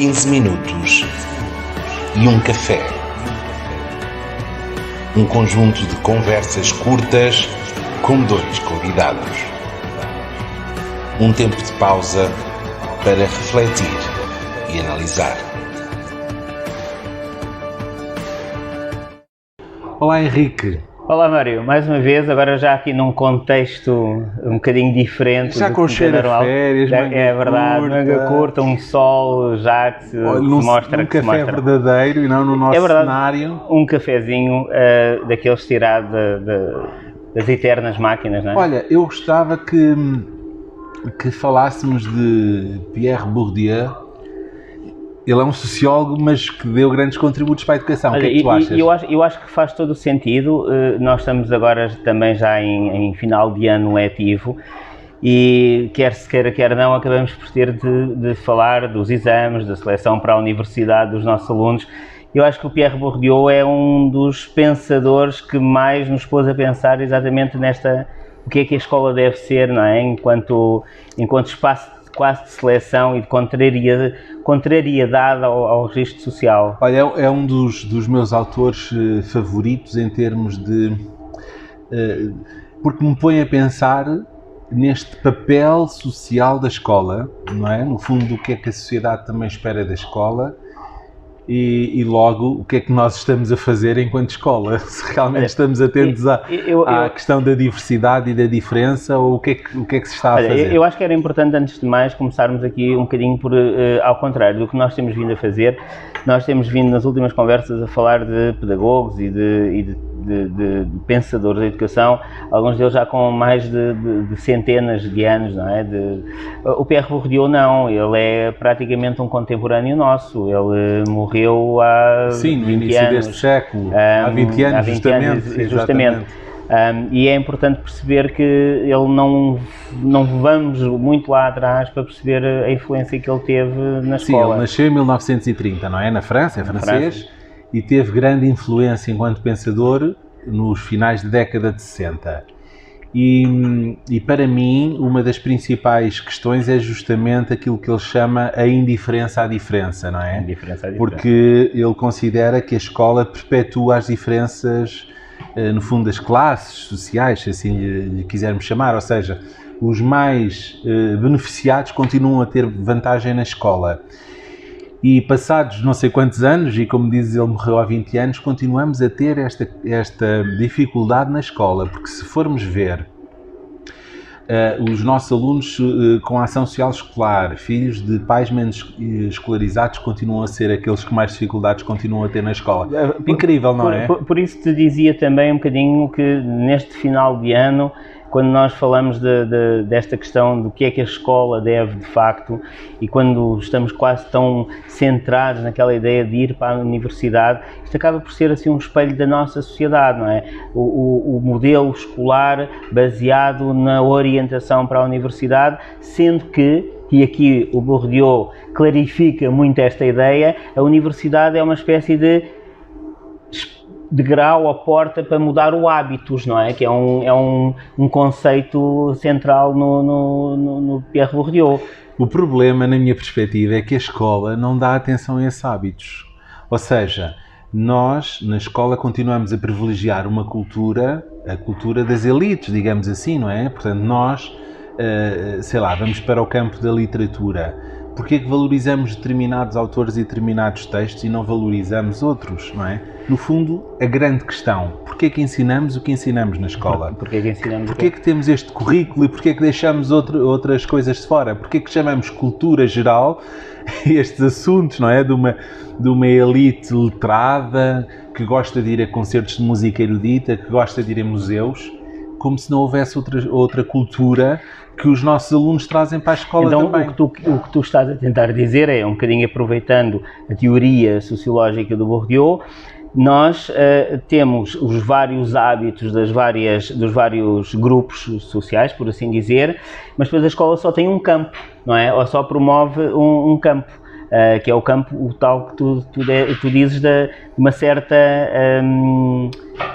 15 minutos e um café. Um conjunto de conversas curtas com dois convidados. Um tempo de pausa para refletir e analisar. Olá, Henrique. Olá, Mário. Mais uma vez, agora já aqui num contexto um bocadinho diferente. Já com cheiro a férias, é verdade, manga curta, um sol já que se mostra. Um café verdadeiro e não no nosso cenário. Um cafezinho daqueles tirado das eternas máquinas, não é? Olha, eu gostava que falássemos de Pierre Bourdieu. Ele é um sociólogo, mas que deu grandes contributos para a educação. Olha, o que é que tu achas? Eu acho que faz todo o sentido. Nós estamos agora também já em final de ano letivo e, quer se queira, quer não, acabamos por ter de falar dos exames, da seleção para a universidade dos nossos alunos. Eu acho que o Pierre Bourdieu é um dos pensadores que mais nos pôs a pensar exatamente o que é que a escola deve ser, não é? Enquanto espaço quase de seleção e de contrariedade ao registro social. Olha, é um dos meus autores favoritos em termos de... porque me põe a pensar neste papel social da escola, não é? No fundo, o que é que a sociedade também espera da escola e logo, o que é que nós estamos a fazer enquanto escola? Se realmente estamos atentos à questão da diversidade e da diferença, ou o que é que se está a fazer? Eu acho que era importante, antes de mais, começarmos aqui um bocadinho ao contrário do que nós temos vindo a fazer. Nós temos vindo nas últimas conversas a falar de pedagogos e de pensadores da educação, alguns deles já com mais de centenas de anos, não é? O Pierre Bourdieu não, ele é praticamente um contemporâneo nosso, ele morreu há 20 anos. No início deste século, há 20 anos, justamente. E é importante perceber que ele não vamos muito lá atrás para perceber a influência que ele teve na escola. Sim, ele nasceu em 1930, não é? Na França, é francês. E teve grande influência enquanto pensador nos finais da década de 60. E para mim, uma das principais questões é justamente aquilo que ele chama a indiferença à diferença, não é? Indiferença à diferença. Porque ele considera que a escola perpetua as diferenças, no fundo, das classes sociais, se assim lhe quisermos chamar, ou seja, os mais beneficiados continuam a ter vantagem na escola. E passados não sei quantos anos, e como dizes, ele morreu há 20 anos, continuamos a ter esta dificuldade na escola, porque se formos ver os nossos alunos com a ação social escolar, filhos de pais menos escolarizados, continuam a ser aqueles que mais dificuldades continuam a ter na escola. Incrível, não é? Por isso te dizia também um bocadinho que neste final de ano, quando nós falamos desta questão do que é que a escola deve de facto, e quando estamos quase tão centrados naquela ideia de ir para a universidade, isto acaba por ser assim um espelho da nossa sociedade, não é? O modelo escolar baseado na orientação para a universidade, sendo que, e aqui o Bourdieu clarifica muito esta ideia, a universidade é uma espécie de grau à porta para mudar o hábitos, não é? Que é um conceito central no Pierre Bourdieu. O problema, na minha perspectiva, é que a escola não dá atenção a esses hábitos. Ou seja, nós, na escola, continuamos a privilegiar uma cultura, a cultura das elites, digamos assim, não é? Portanto, nós, vamos para o campo da literatura. Porquê é que valorizamos determinados autores e determinados textos e não valorizamos outros, não é? No fundo, a grande questão, porquê é que ensinamos o que ensinamos na escola? Porquê é que temos este currículo e porquê é que deixamos outras coisas de fora? Porquê é que chamamos cultura geral estes assuntos, não é? De uma elite letrada, que gosta de ir a concertos de música erudita, que gosta de ir a museus, como se não houvesse outra cultura que os nossos alunos trazem para a escola também. Então, o que tu estás a tentar dizer é, um bocadinho aproveitando a teoria sociológica do Bourdieu, nós temos os vários hábitos dos vários grupos sociais, por assim dizer, mas depois a escola só tem um campo, não é? Ou só promove um campo, que é o campo, o tal que tu dizes de uma certa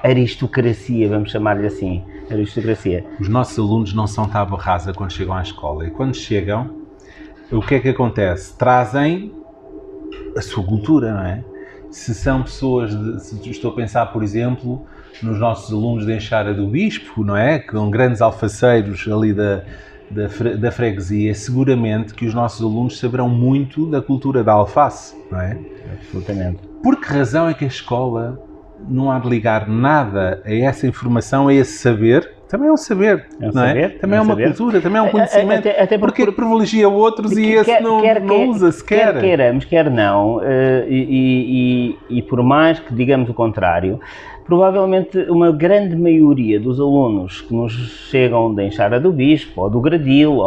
aristocracia, vamos chamar-lhe assim, aristocracia. Os nossos alunos não são tábua rasa quando chegam à escola, e quando chegam, o que é que acontece? Trazem a sua cultura, não é? Se são pessoas, se estou a pensar, por exemplo, nos nossos alunos de Enxara do Bispo, não é? Que são grandes alfaceiros ali da freguesia, seguramente que os nossos alunos saberão muito da cultura da alface, não é? Absolutamente. Por que razão é que a escola não há de ligar nada a essa informação, a esse saber? Também é um saber, não é? Também é uma cultura, também é um conhecimento. Até porque privilegia outros e esse não usa sequer. Quer queiramos, quer não, e por mais que digamos o contrário, provavelmente uma grande maioria dos alunos que nos chegam da Enxara do Bispo ou do Gradil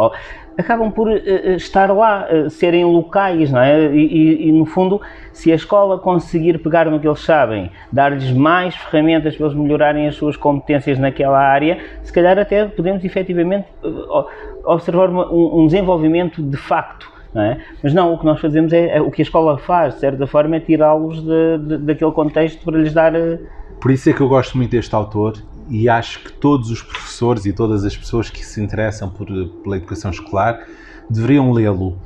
acabam por estar lá, serem locais, não é? E no fundo, se a escola conseguir pegar no que eles sabem, dar-lhes mais ferramentas para eles melhorarem as suas competências naquela área, se calhar até podemos efetivamente observar um desenvolvimento de facto. Não é? Mas não, o que nós fazemos o que a escola faz, de certa forma, é tirá-los daquele contexto para lhes dar... Por isso é que eu gosto muito deste autor e acho que todos os professores e todas as pessoas que se interessam pela educação escolar deveriam lê-lo,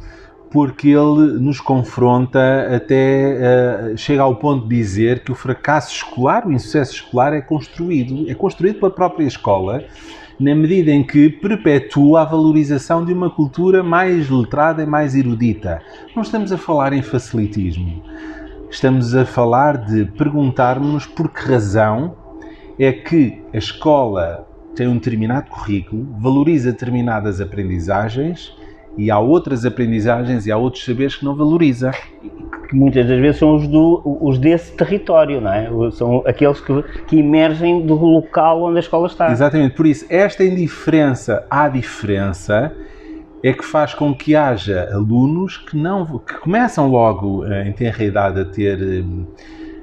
porque ele nos confronta até, chega ao ponto de dizer que o fracasso escolar, o insucesso escolar é construído pela própria escola, na medida em que perpetua a valorização de uma cultura mais letrada e mais erudita. Não estamos a falar em facilitismo, estamos a falar de perguntarmos por que razão é que a escola tem um determinado currículo, valoriza determinadas aprendizagens e há outras aprendizagens e há outros saberes que não valoriza. Que muitas das vezes são os desse território, não é? São aqueles que emergem do local onde a escola está. Exatamente, por isso esta indiferença à diferença é que faz com que haja alunos que começam logo em tenra idade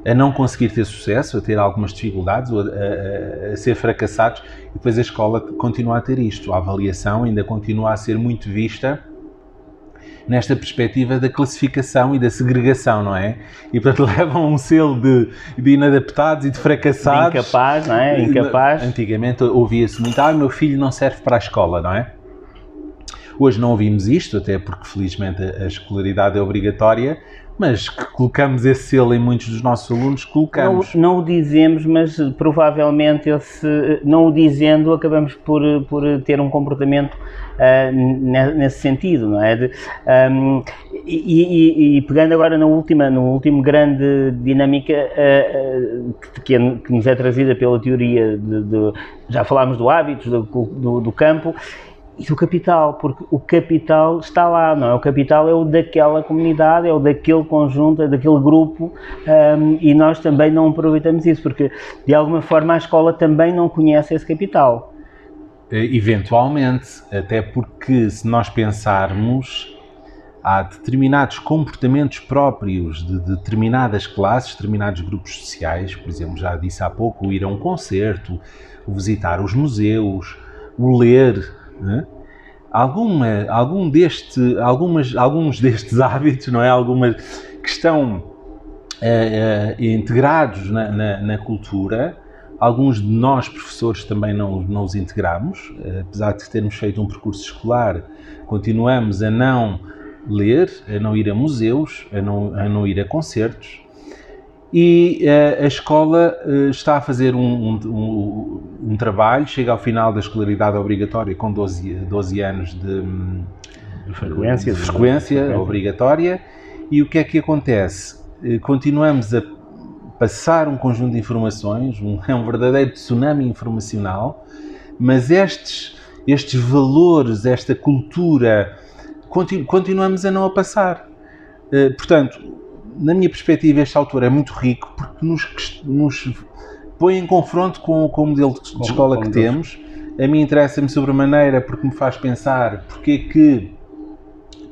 a não conseguir ter sucesso, a ter algumas dificuldades, a ser fracassados, e depois a escola continua a ter isto. A avaliação ainda continua a ser muito vista nesta perspectiva da classificação e da segregação, não é? E portanto levam um selo de inadaptados e de fracassados. De incapaz, não é? Incapaz. Antigamente ouvia-se muito, meu filho não serve para a escola, não é? Hoje não ouvimos isto, até porque felizmente a escolaridade é obrigatória, mas que colocamos esse selo em muitos dos nossos alunos, colocamos. Não o dizemos, mas provavelmente não o dizendo acabamos por ter um comportamento nesse sentido, não é? E pegando agora no último grande dinâmica que nos é trazida pela teoria já falámos do hábitos, do campo, e do capital, porque o capital está lá, não é? O capital é o daquela comunidade, é o daquele conjunto, é daquele grupo, e nós também não aproveitamos isso, porque de alguma forma a escola também não conhece esse capital. Eventualmente, até porque se nós pensarmos, há determinados comportamentos próprios de determinadas classes, determinados grupos sociais, por exemplo, já disse há pouco, o ir a um concerto, o visitar os museus, o ler, né? Alguns destes hábitos, não é? Algumas que estão integrados na cultura, alguns de nós professores também não os integramos, apesar de termos feito um percurso escolar, continuamos a não ler, a não ir a museus, a não ir a concertos. E a escola está a fazer um trabalho, chega ao final da escolaridade obrigatória com 12 anos de frequência obrigatória, e o que é que acontece? Continuamos a passar um conjunto de informações, é um verdadeiro tsunami informacional, mas estes valores, esta cultura, continuamos a não a passar. Portanto, na minha perspectiva, este autor é muito rico porque nos põe em confronto com o modelo de escola que temos. A mim interessa-me sobremaneira porque me faz pensar porque é que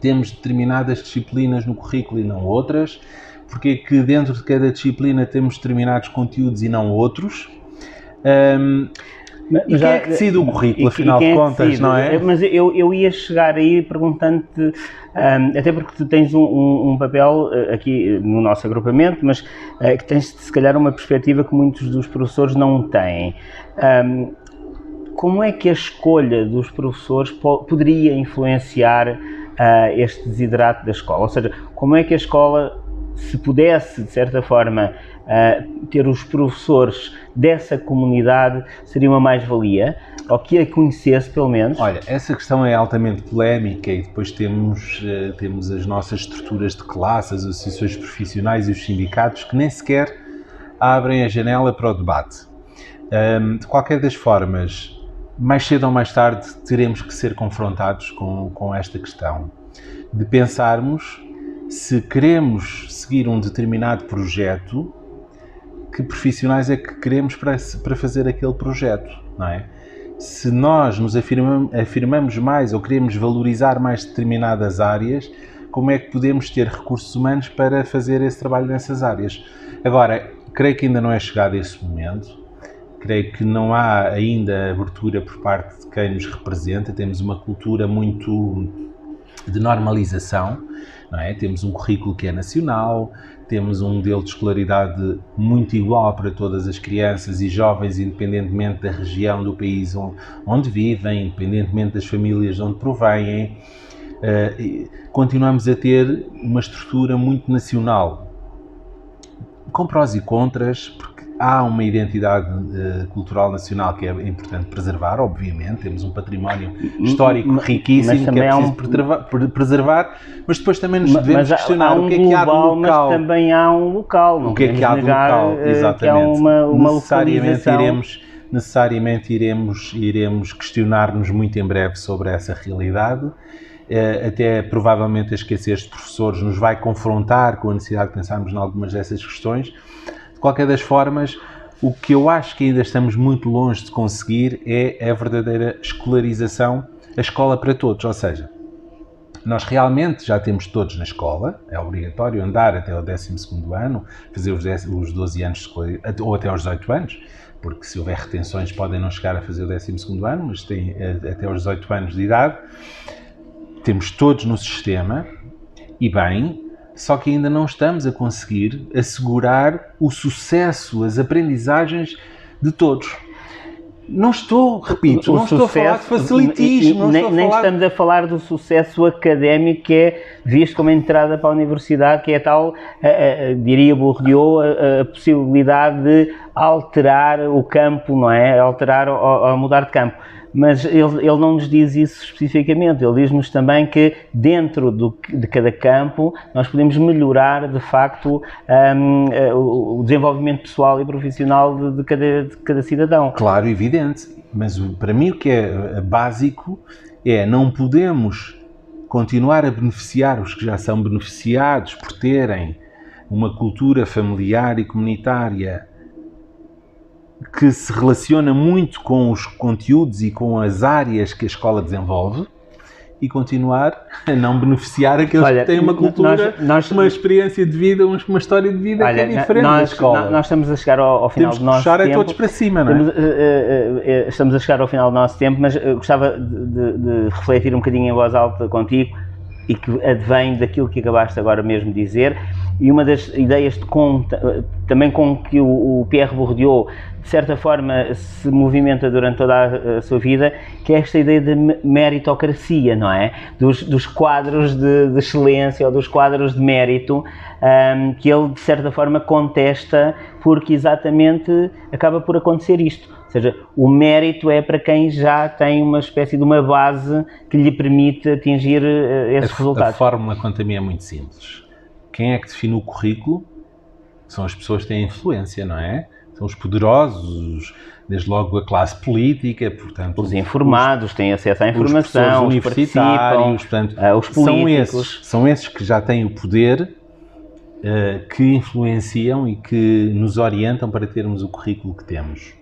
temos determinadas disciplinas no currículo e não outras, porque é que dentro de cada disciplina temos determinados conteúdos e não outros. E quem é que decide o currículo, afinal de contas, não é? Mas eu ia chegar aí perguntando-te, até porque tu tens um papel aqui no nosso agrupamento, mas que tens se calhar uma perspectiva que muitos dos professores não têm. Como é que a escolha dos professores poderia influenciar este desiderato da escola? Ou seja, como é que a escola se pudesse, de certa forma, ter os professores dessa comunidade, seria uma mais-valia, ou que a conhecesse, pelo menos? Olha, essa questão é altamente polémica e depois temos as nossas estruturas de classe, as associações profissionais e os sindicatos que nem sequer abrem a janela para o debate. De qualquer das formas, mais cedo ou mais tarde teremos que ser confrontados com esta questão de pensarmos se queremos seguir um determinado projeto, que profissionais é que queremos para fazer aquele projeto, não é? Se nós nos afirmamos mais ou queremos valorizar mais determinadas áreas, como é que podemos ter recursos humanos para fazer esse trabalho nessas áreas? Agora, creio que ainda não é chegado esse momento, creio que não há ainda abertura por parte de quem nos representa, temos uma cultura muito de normalização, não é? Temos um currículo que é nacional, temos um modelo de escolaridade muito igual para todas as crianças e jovens, independentemente da região do país onde vivem, independentemente das famílias de onde provêm. Continuamos a ter uma estrutura muito nacional, com prós e contras, porque há uma identidade cultural nacional que é importante preservar, obviamente, temos um património histórico riquíssimo que é preciso preservar, mas depois também nos devemos questionar o que é que há do local. Mas também há um local, não o que é que há do local, exatamente. Que há uma localização. Necessariamente iremos questionar-nos muito em breve sobre essa realidade, até provavelmente a escassez de professores nos vai confrontar com a necessidade de pensarmos em algumas dessas questões. De qualquer das formas, o que eu acho que ainda estamos muito longe de conseguir é a verdadeira escolarização, a escola para todos, ou seja, nós realmente já temos todos na escola, é obrigatório andar até o 12º ano, fazer os 12 anos de escolaridade, ou até aos 18 anos, porque se houver retenções podem não chegar a fazer o 12º ano, mas têm até aos 18 anos de idade. Temos todos no sistema, e bem, só que ainda não estamos a conseguir assegurar o sucesso, as aprendizagens de todos. Não estou a falar de facilitismo. Nem estamos a falar do sucesso académico que é visto como entrada para a universidade, que é tal, diria Bourdieu, a possibilidade de alterar o campo, não é? Alterar ou mudar de campo. Mas ele não nos diz isso especificamente, ele diz-nos também que dentro de cada campo nós podemos melhorar de facto o desenvolvimento pessoal e profissional de cada cidadão. Claro, evidente, mas para mim o que é básico é não podemos continuar a beneficiar os que já são beneficiados por terem uma cultura familiar e comunitária que se relaciona muito com os conteúdos e com as áreas que a escola desenvolve e continuar a não beneficiar aqueles que têm uma cultura, uma experiência de vida, uma história de vida que é diferente da escola. Nós estamos a chegar ao final do nosso tempo. Temos que puxar todos para cima, não é? Estamos a chegar ao final do nosso tempo, mas eu gostava de refletir um bocadinho em voz alta contigo e que advém daquilo que acabaste agora mesmo de dizer. E uma das ideias também com que o Pierre Bourdieu, de certa forma, se movimenta durante toda a sua vida, que é esta ideia de meritocracia, não é? Dos quadros de excelência ou dos quadros de mérito, que ele, de certa forma, contesta, porque exatamente acaba por acontecer isto. Ou seja, o mérito é para quem já tem uma espécie de uma base que lhe permite atingir esses resultados. A fórmula, quanto a mim, é muito simples. Quem é que define o currículo? São as pessoas que têm influência, não é? São os poderosos, desde logo a classe política, portanto... Os informados têm acesso à informação, os universitários, portanto, os políticos. São esses que já têm o poder, que influenciam e que nos orientam para termos o currículo que temos.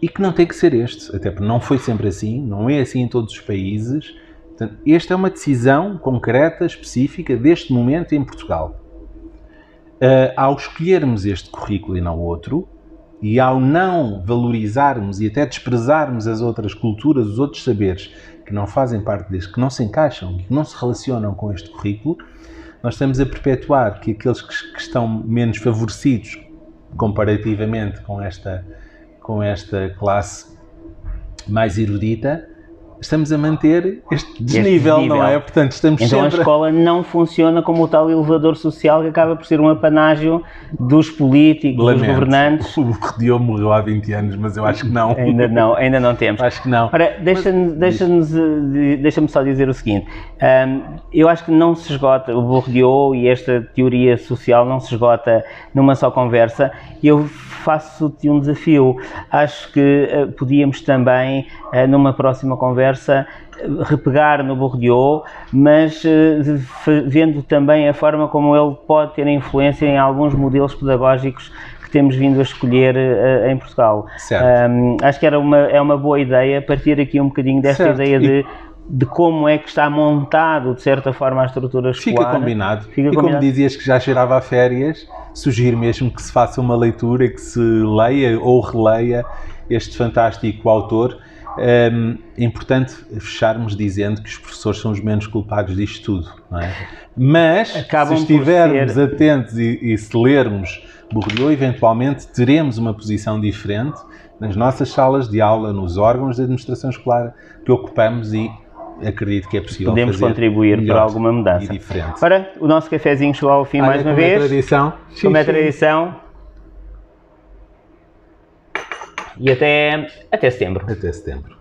E que não tem que ser este, até porque não foi sempre assim, não é assim em todos os países. Portanto, esta é uma decisão concreta, específica, deste momento em Portugal. Ao escolhermos este currículo e não outro, e ao não valorizarmos e até desprezarmos as outras culturas, os outros saberes que não fazem parte deste, que não se encaixam, que não se relacionam com este currículo, nós estamos a perpetuar que aqueles que estão menos favorecidos comparativamente com esta classe mais erudita, estamos a manter este desnível, não é? Portanto, estamos então sempre... a escola não funciona como o tal elevador social que acaba por ser um apanágio dos políticos, dos governantes. O Rodeou morreu há 20 anos, mas eu acho que não. Ainda não temos. Acho que não. Ora, deixa-me só dizer o seguinte, eu acho que não se esgota, o Bourdieu e esta teoria social não se esgota numa só conversa. Eu faço-te um desafio, acho que podíamos também, numa próxima conversa, repegar no Bourdieu, mas vendo também a forma como ele pode ter influência em alguns modelos pedagógicos que temos vindo a escolher em Portugal. Acho que é uma boa ideia partir aqui um bocadinho desta ideia de como é que está montado, de certa forma, a estrutura escolar. Fica combinado. E como dizias que já cheirava a férias, sugiro mesmo que se faça uma leitura, que se leia ou releia este fantástico autor. É importante fecharmos dizendo que os professores são os menos culpados disto tudo, não é? Mas, se estivermos atentos e se lermos Bourdieu, eventualmente teremos uma posição diferente nas nossas salas de aula, nos órgãos de administração escolar que ocupamos e acredito que é possível podemos fazer contribuir para alguma mudança. E diferente. Ora, o nosso cafezinho chegou ao fim mais uma vez. Como é tradição. E até setembro. Até setembro.